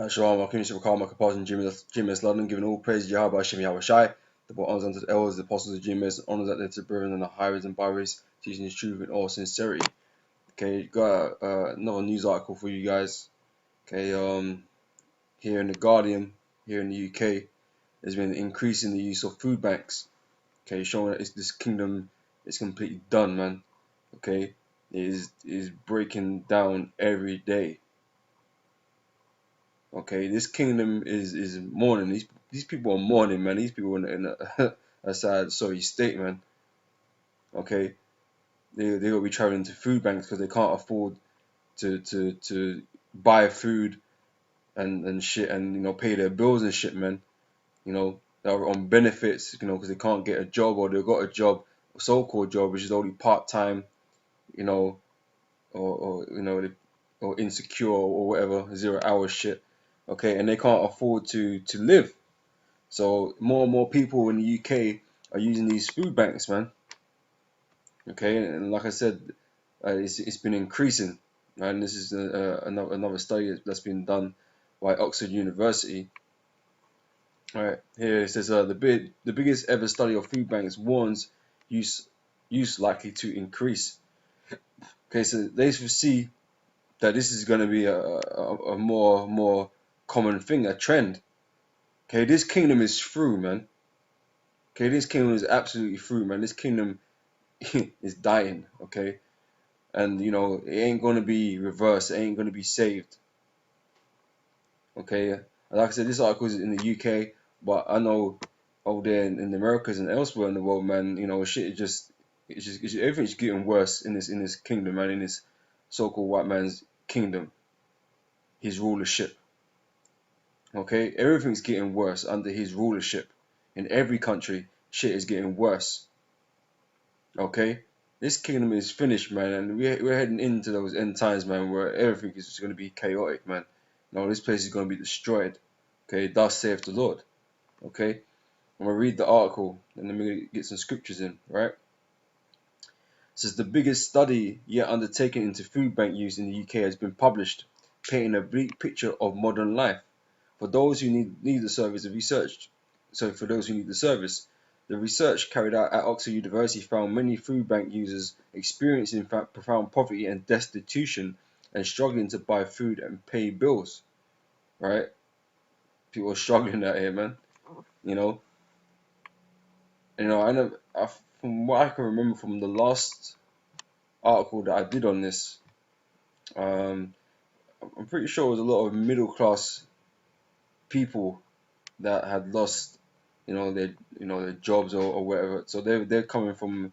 Shalom, Akim Shabakal, Makapaz, and GMS London, giving all praise to Yahweh Hashem Yahweh Shai, the brought honors unto the elders, the apostles of GMS, honors that they to the brethren and the highways and byways, teaching his truth in all sincerity. Okay, got another news article for you guys. Okay, here in the Guardian, here in the UK, there's been an increase in the use of food banks. Okay, showing that this kingdom is completely done, man. Okay, it is breaking down every day. Okay, this kingdom is mourning. These people are mourning, man. These people in a sad, sorry state, man. Okay, they will be traveling to food banks because they can't afford to buy food and shit, and pay their bills and shit, man. That are on benefits, because they can't get a job, or they've got a job, a so-called job, which is only part-time, or insecure or whatever, 0-hour shit. Okay, and they can't afford to live. So more and more people in the UK are using these food banks, man. Okay, and like I said, it's been increasing, and this is another study that's been done by Oxford University. All right, here it says the biggest ever study of food banks warns use likely to increase. Okay, so they foresee that this is going to be a more common thing, a trend. Okay, this kingdom is through, man. Okay, this kingdom is absolutely through, man. This kingdom is dying, okay? And, it ain't going to be reversed. It ain't going to be saved. Okay? And like I said, this article is in the UK, but I know over there in the Americas and elsewhere in the world, man, shit everything's getting worse in this kingdom, man, in this so-called white man's kingdom, his rulership. Okay? Everything's getting worse under his rulership. In every country, shit is getting worse. Okay? This kingdom is finished, man, and we're heading into those end times, man, where everything is just going to be chaotic, man. This place is going to be destroyed. Okay? Thus saith the Lord. Okay? I'm going to read the article, and then we're going to get some scriptures in, right? It says, the biggest study yet undertaken into food bank use in the UK has been published, painting a bleak picture of modern life. For those who need the service of research, the research carried out at Oxford University found many food bank users experiencing profound poverty and destitution and struggling to buy food and pay bills. Right? People are struggling out here, man. From what I can remember from the last article that I did on this, I'm pretty sure it was a lot of middle class people that had lost their jobs or whatever. So they're coming from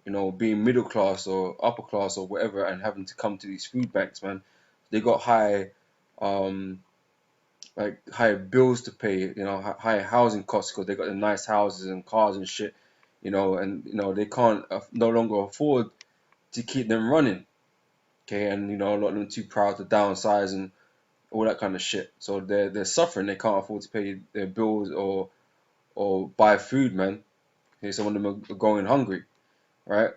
being middle class or upper class or whatever, and having to come to these food banks, man. They got high bills to pay, high housing costs because they got the nice houses and cars and shit, and they can't no longer afford to keep them running. Okay, and a lot of them too proud to downsize and all that kind of shit. So they're suffering. They can't afford to pay their bills or buy food, man. Okay, some of them are going hungry, right?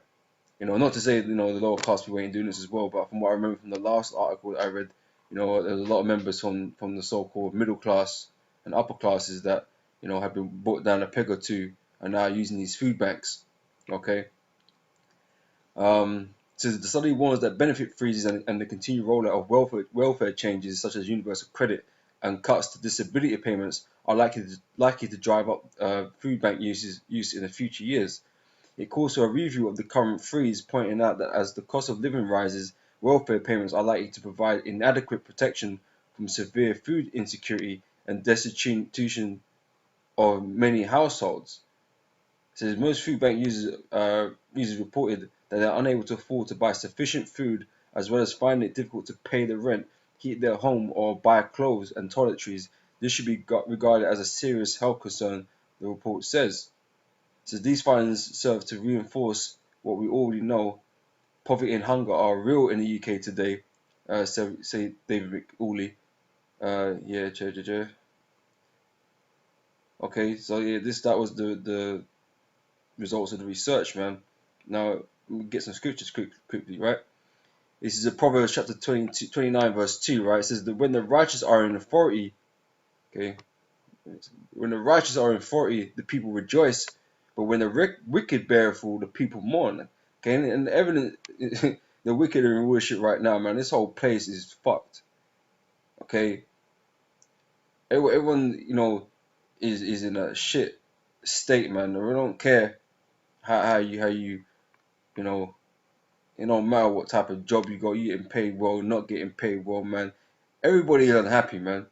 Not to say the lower class people ain't doing this as well, but from what I remember from the last article that I read, there's a lot of members from the so-called middle class and upper classes that have been brought down a peg or two and now using these food banks. Okay. So the study warns that benefit freezes and the continued rollout of welfare changes such as universal credit and cuts to disability payments are likely to drive up food bank use in the future years. It calls for a review of the current freeze, pointing out that as the cost of living rises, welfare payments are likely to provide inadequate protection from severe food insecurity and destitution of many households. It says most food bank users reported that they are unable to afford to buy sufficient food, as well as finding it difficult to pay the rent, heat their home, or buy clothes and toiletries. This should be regarded as a serious health concern, the report says. So these findings serve to reinforce what we already know. Poverty and hunger are real in the UK today, say David McAuley. Okay, so that was the results of the research, man. Now, let me get some scriptures quickly, right? This is a Proverbs chapter 29 verse 2, right? It says that when the righteous are in authority, okay, when the righteous are in authority, the people rejoice, but when the wicked bear rule, the people mourn. Okay, and the evidence, the wicked are in worship right now, man. This whole place is fucked. Okay, everyone, is in a shit state, man. We don't care how you know. It don't matter what type of job you got, you getting paid well, not getting paid well, man. Everybody is unhappy, man.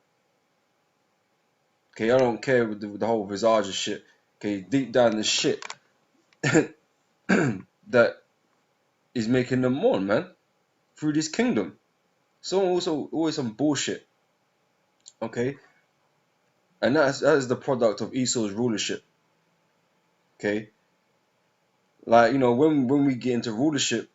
Okay, I don't care with the whole visage of shit. Okay, deep down the shit that is making them mourn, man, through this kingdom. So also always some bullshit. Okay, and that is the product of Esau's rulership. Okay, like when we get into rulership,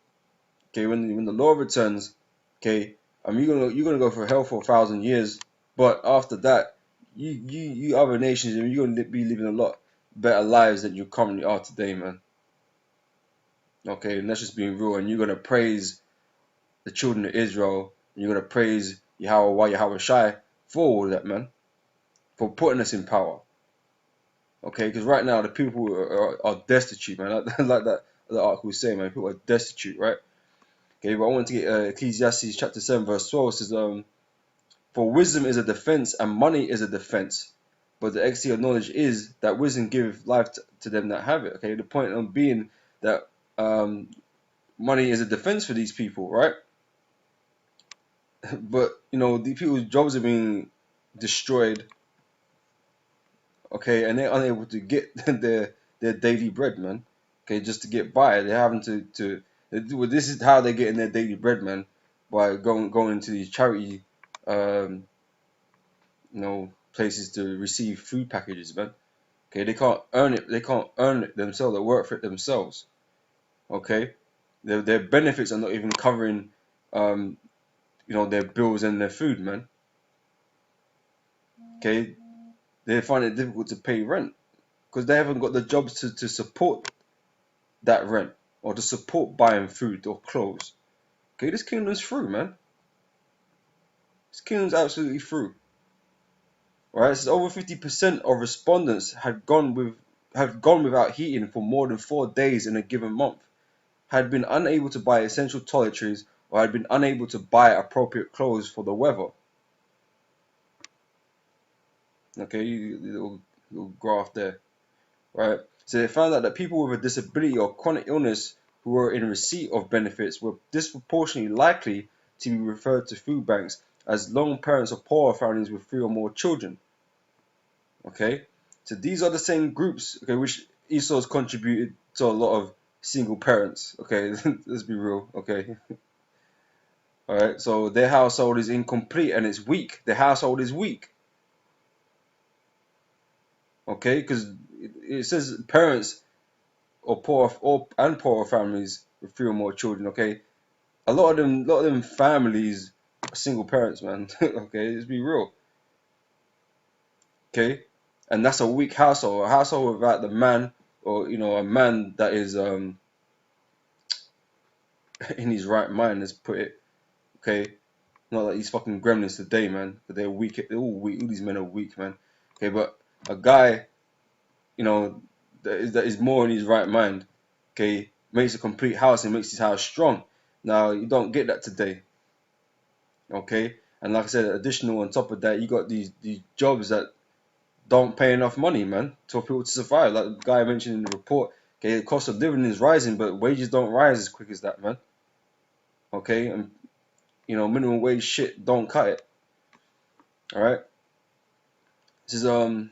okay, when the Lord returns, okay, you're gonna go for hell for 1,000 years, but after that, you other nations, you're gonna be living a lot better lives than you currently are today, man. Okay, and that's just being real. And you're gonna praise the children of Israel, and you're gonna praise Yahweh Shai for all that, man, for putting us in power. Okay, because right now the people are destitute, man. Like that the article is saying, man, people are destitute, right? Okay, but I want to get Ecclesiastes chapter 7 verse 12. It says, for wisdom is a defense and money is a defense, but the exceed of knowledge is that wisdom giveth life to them that have it. Okay, the point of being that money is a defense for these people, right? But the people's jobs are being destroyed. Okay, and they're unable to get their daily bread, man. Okay, just to get by, they're having to this is how they're getting their daily bread, man, by going into these charity places to receive food packages, man. Okay, they can't earn it themselves. They work for it themselves. Okay, their benefits are not even covering their bills and their food, man. Okay, they find it difficult to pay rent because they haven't got the jobs to support that rent or to support buying food or clothes. Okay, this kingdom's through, man. This kingdom's absolutely through. Right, so over 50% of respondents had gone without heating for more than 4 days in a given month, had been unable to buy essential toiletries, or had been unable to buy appropriate clothes for the weather. Okay, little graph there. Right, so they found out that people with a disability or chronic illness who were in receipt of benefits were disproportionately likely to be referred to food banks as lone parents or poorer families with 3 or more children. Okay, so these are the same groups, okay, which Esau's contributed to a lot of single parents. Okay, let's be real. Okay, all right. So their household is incomplete and it's weak. Their household is weak. Okay, because it says parents or poorer families with 3 or more children. Okay, a lot of them families are single parents, man. Okay, let's be real. Okay. And that's a weak household, a household without the man, or a man that is in his right mind, let's put it. Okay, not like these fucking gremlins today, man. But they're weak. They're all weak. All these men are weak, man. Okay, but a guy, that is more in his right mind. Okay, makes a complete house and makes his house strong. Now you don't get that today. Okay, and like I said, additional on top of that, you got these jobs that don't pay enough money, man, for people to survive. Like the guy mentioned in the report, okay, the cost of living is rising, but wages don't rise as quick as that, man. Okay, and minimum wage shit don't cut it. All right. This is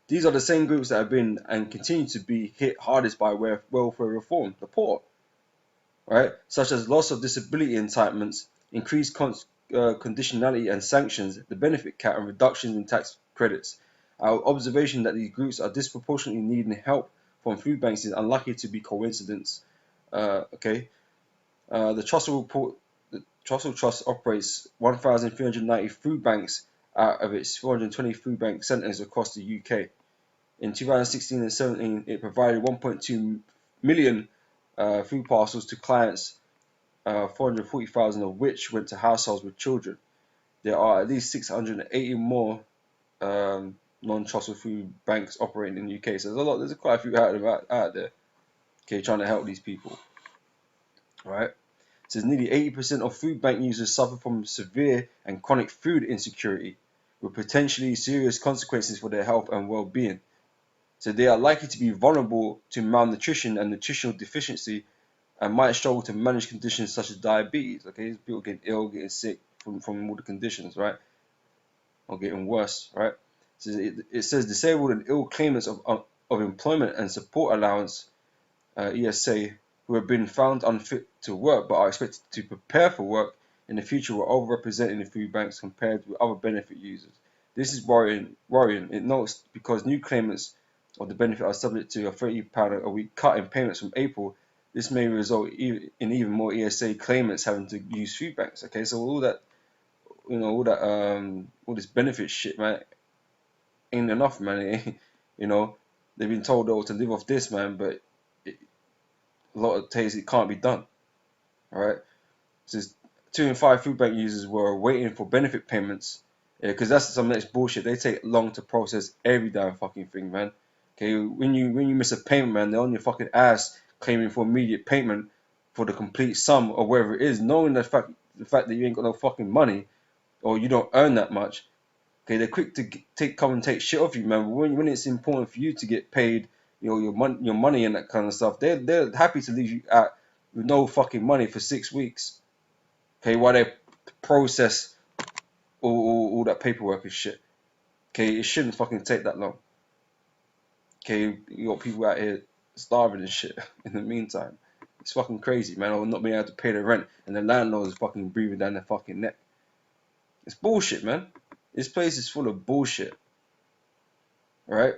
these are the same groups that have been and continue to be hit hardest by welfare reform, the poor. Right, such as loss of disability entitlements, increased conditionality and sanctions, the benefit cap, and reductions in tax credits. Our observation that these groups are disproportionately needing help from food banks is unlikely to be coincidence. Okay, the Trussell Trust operates 1,390 food banks out of its 420 food bank centres across the UK. In 2016 and 17, it provided 1.2 million food parcels to clients 440,000 of which went to households with children. There are at least 680 more non-trustful food banks operating in the UK. So there's quite a few out there, okay, trying to help these people. Right? It says nearly 80% of food bank users suffer from severe and chronic food insecurity, with potentially serious consequences for their health and well-being. So they are likely to be vulnerable to malnutrition and nutritional deficiency, and might struggle to manage conditions such as diabetes. Okay, people getting ill, getting sick from all the conditions, right? Or getting worse, right? So it says disabled and ill claimants of employment and support allowance, ESA, who have been found unfit to work but are expected to prepare for work in the future were overrepresented in the food banks compared with other benefit users. This is worrying. It notes because new claimants of the benefit are subject to a £30 a week cut in payments from April. This may result in even more ESA claimants having to use food banks. Okay, so all this benefit shit, man, ain't enough, man. They've been told to live off this, man, but a lot of days it can't be done. All right, so 2 in 5 food bank users were waiting for benefit payments, because that's some next bullshit. They take long to process every damn fucking thing, man. Okay, when you miss a payment, man, they're on your fucking ass claiming for immediate payment for the complete sum or whatever it is, knowing the fact that you ain't got no fucking money or you don't earn that much. Okay, they're quick to come and take shit off you, man. But when it's important for you to get paid, your money and that kind of stuff, they're happy to leave you out with no fucking money for 6 weeks. Okay, while they process all that paperwork and shit. Okay, it shouldn't fucking take that long. Okay, you got people out here starving and shit in the meantime. It's fucking crazy, man. Or not being able to pay the rent and the landlord is fucking breathing down their fucking neck. It's bullshit, man. This place is full of bullshit. Right?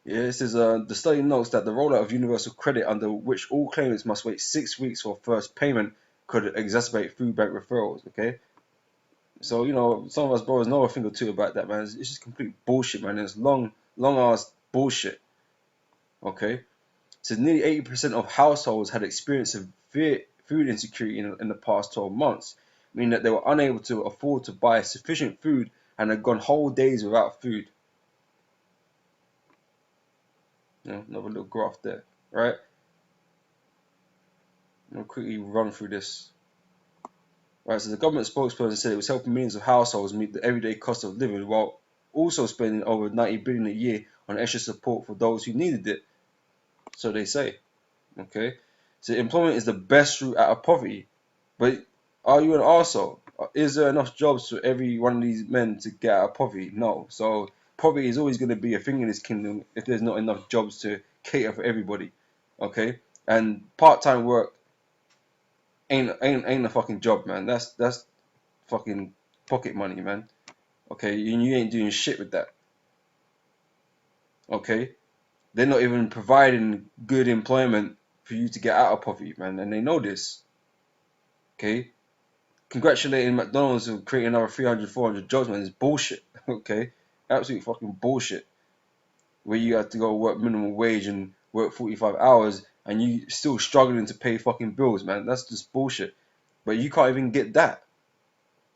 Yeah, it says the study notes that the rollout of universal credit, under which all claimants must wait 6 weeks for first payment, could exacerbate food bank referrals. Okay, so some of us brothers know a thing or two about that, man. It's just complete bullshit, man. It's long ass bullshit. Okay, so nearly 80% of households had experienced severe food insecurity in the past 12 months, meaning that they were unable to afford to buy sufficient food and had gone whole days without food. Another little graph there, right? I'll quickly run through this. Right, so the government spokesperson said it was helping millions of households meet the everyday cost of living while also spending over 90 billion a year on extra support for those who needed it. So they say. Okay, so employment is the best route out of poverty, but are you an arsehole? Is there enough jobs for every one of these men to get out of poverty? No. So poverty is always going to be a thing in this kingdom if there's not enough jobs to cater for everybody. Okay, and part-time work ain't a fucking job, man. That's fucking pocket money, man. Okay, and you ain't doing shit with that. Okay, they're not even providing good employment for you to get out of poverty, man, and they know this. Okay, congratulating McDonald's for creating another 300, 400 jobs, man, is bullshit. Okay, absolute fucking bullshit. Where you have to go work minimum wage and work 45 hours and you still struggling to pay fucking bills, man. That's just bullshit. But you can't even get that.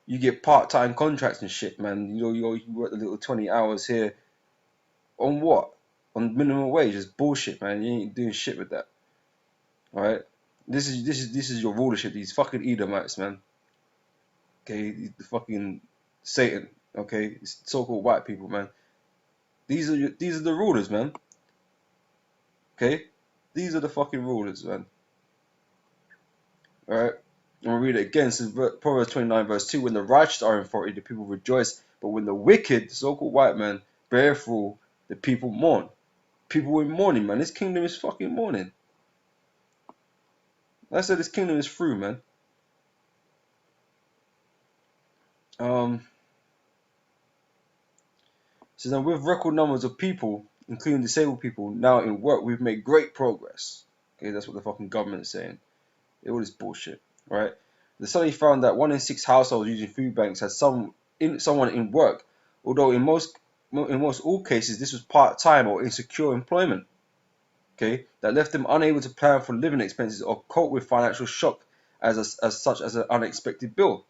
You get part-time contracts and shit, man. You work a little 20 hours here. On what? On minimum wage. It's bullshit, man. You ain't doing shit with that. Alright? This is your rulership, these fucking Edomites, man. Okay, the fucking Satan. Okay, it's so-called white people, man. These are the rulers, man. Okay, these are the fucking rulers, man. All right, I'm gonna read it again. It says Proverbs 29 verse 2: When the righteous are in authority, the people rejoice, but when the wicked, the so-called white man, bear rule, the people mourn. People in mourning, man. This kingdom is fucking mourning. I said this kingdom is through, man. So then, with record numbers of people, including disabled people, now in work, we've made great progress. Okay, that's what the fucking government is saying. All this bullshit, right? The study found that 1 in 6 households using food banks had someone in work, although in most all cases this was part-time or insecure employment. okay, that left them unable to plan for living expenses or cope with financial shock as such as an unexpected bill.